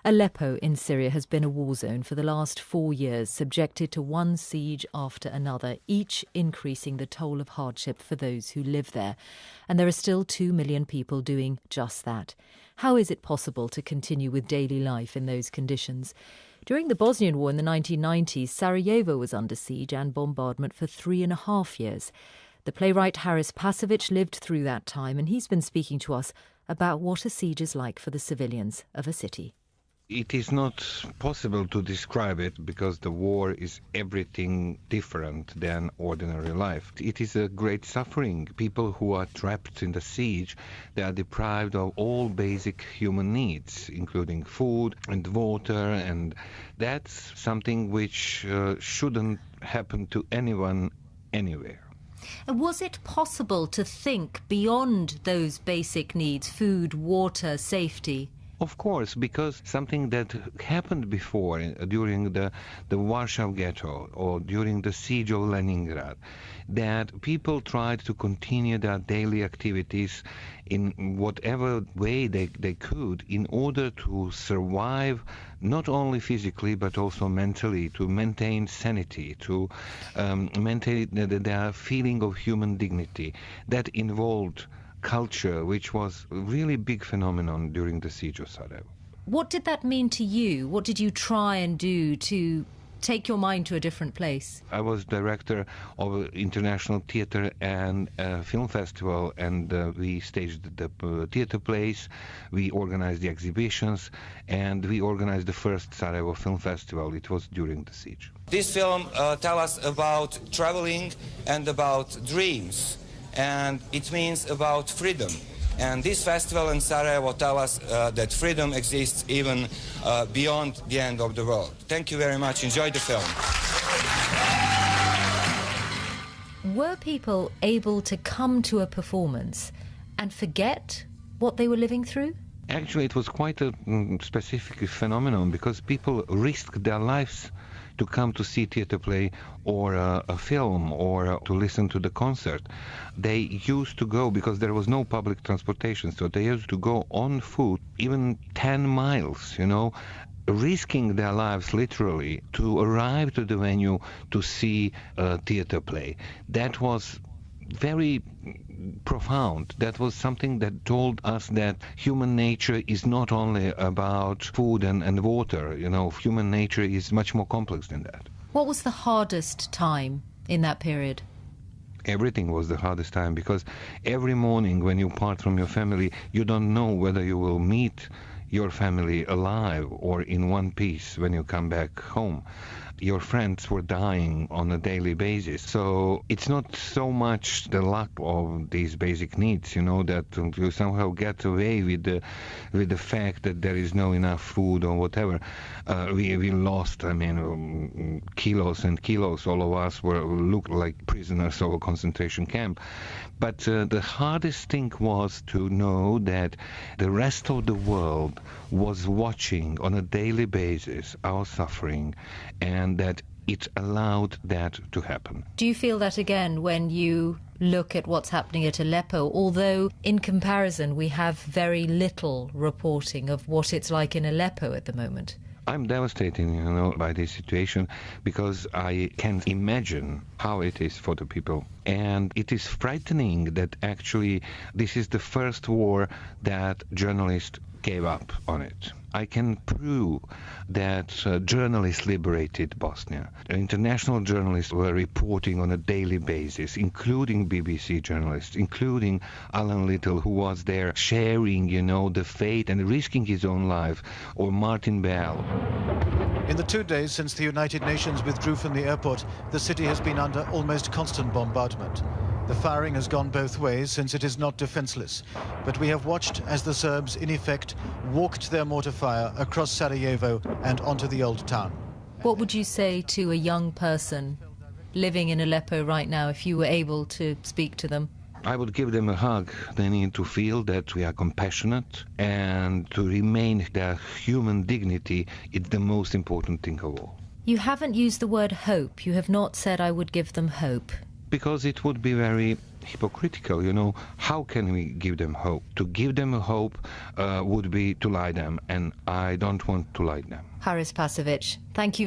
Aleppo in Syria has been a war zone for the last 4 years, subjected to one siege after another, each increasing the toll of hardship for those who live there. And there are still 2 million people doing just that. How is it possible to continue with daily life in those conditions? During the Bosnian War in the 1990s, Sarajevo was under siege and bombardment for 3.5 years. The playwright Haris Pasovic lived through that time, and he's been speaking to us about what a siege is like for the civilians of a city. It is not possible to describe it because the war is everything different than ordinary life. It is a great suffering. People who are trapped in the siege, they are deprived of all basic human needs, including food and water, and that's something which shouldn't happen to anyone anywhere. And was it possible to think beyond those basic needs, food, water, safety? Of course, because something that happened before during the Warsaw Ghetto or during the siege of Leningrad, that people tried to continue their daily activities in whatever way they could in order to survive, not only physically but also mentally, to maintain sanity, to maintain their feeling of human dignity. That involved culture, which was a really big phenomenon during the siege of Sarajevo. What did that mean to you? What did you try and do to take your mind to a different place? I was director of an international theater and film festival, and we staged the theater plays, we organized the exhibitions, and we organized the first Sarajevo Film Festival. It was during the siege. This film tells us about traveling and about dreams. And it means about freedom. And this festival in Sarajevo tells us that freedom exists even beyond the end of the world. Thank you very much. Enjoy the film. Were people able to come to a performance and forget what they were living through? Actually, it was quite a specific phenomenon because people risked their lives to come to see theater play or a film or to listen to the concert. They used to go, because there was no public transportation, so they used to go on foot, even 10 miles, risking their lives literally to arrive to the venue to see a theater play. That was very profound. That was something that told us that human nature is not only about food and water. Human nature is much more complex than that. What was the hardest time in that period? Everything was the hardest time, because every morning when you part from your family, you don't know whether you will meet your family alive or in one piece when you come back home. Your friends were dying on a daily basis. So it's not so much the lack of these basic needs, that you somehow get away with the fact that there is no enough food or whatever. We lost, kilos and kilos. All of us looked like prisoners of a concentration camp. But the hardest thing was to know that the rest of the world was watching on a daily basis our suffering, and that it allowed that to happen. Do you feel that again when you look at what's happening at Aleppo, although in comparison we have very little reporting of what it's like in Aleppo at the moment? I'm devastated, by this situation, because I can imagine how it is for the people. And it is frightening that actually this is the first war that journalists gave up on it. I can prove that journalists liberated Bosnia. International journalists were reporting on a daily basis, including BBC journalists, including Alan Little, who was there sharing, the fate and risking his own life, or Martin Bell. In the 2 days since the United Nations withdrew from the airport, the city has been under almost constant bombardment. The firing has gone both ways since it is not defenseless. But we have watched as the Serbs, in effect, walked their mortar fire across Sarajevo and onto the old town. What would you say to a young person living in Aleppo right now if you were able to speak to them? I would give them a hug. They need to feel that we are compassionate, and to remain their human dignity is the most important thing of all. You haven't used the word hope. You have not said I would give them hope. Because it would be very hypocritical. How can we give them hope? To give them a hope would be to lie them, and I don't want to lie them. Haris Pasovic, thank you.